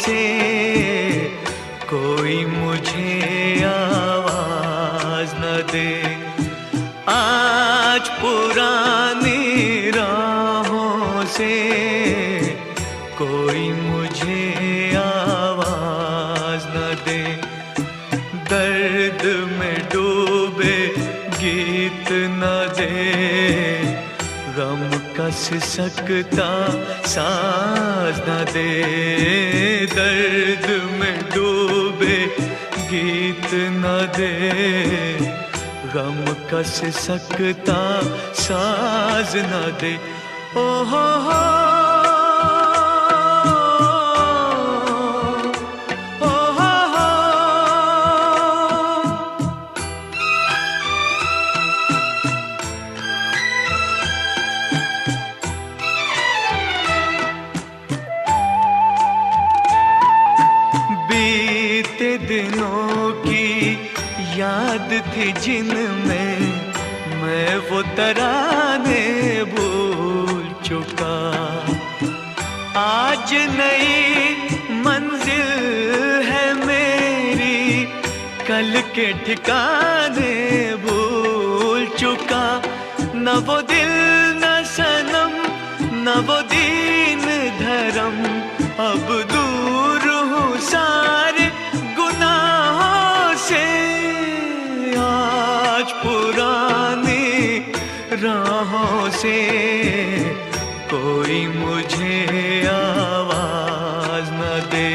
से कोई मुझे आवाज न दे। आज पुरानी राहों से कोई मुझे आवाज न दे। दर्द में डूबे गीत न दे, गम का सिसकता साज न दे। दर्द में डूबे गीत न दे, गम का सिसकता साज न दे। ओ हो बीते दिनों की याद थी जिनमें मैं वो तराने भूल चुका। आज नई मंजिल है मेरी, कल के ठिकाने भूल चुका। न वो दिल न सनम न वो दीन धर्म, अब दूर हूँ सारे गुनाहों से। आज पुरानी राहों से कोई मुझे आवाज न दे।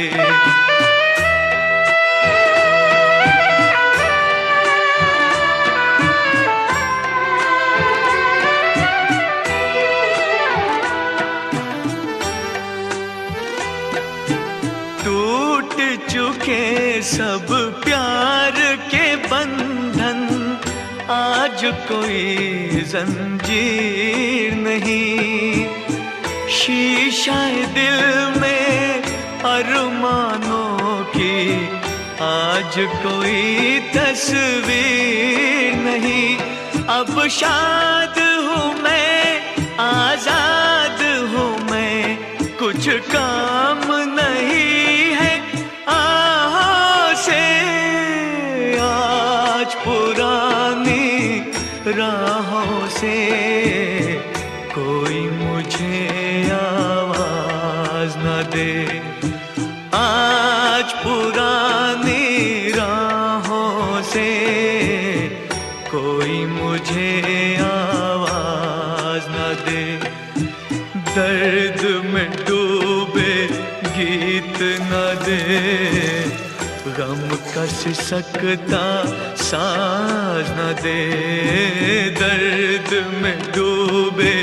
टूट चुके सब प्यार के बंधन, आज कोई जंजीर नहीं। शीशा दिल में अरमानों की, आज कोई तस्वीर नहीं। अब शाद हूँ मैं, आजाद हूँ मैं, कुछ काम नहीं है आहों से। आज पुरानी राहों से कोई मुझे आवाज न दे। आज पुरानी राहों से कोई मुझे आवाज न दे। दर्द में डूबे गीत न दे, गम का सिसकता साज न दे। दर्द में डूबे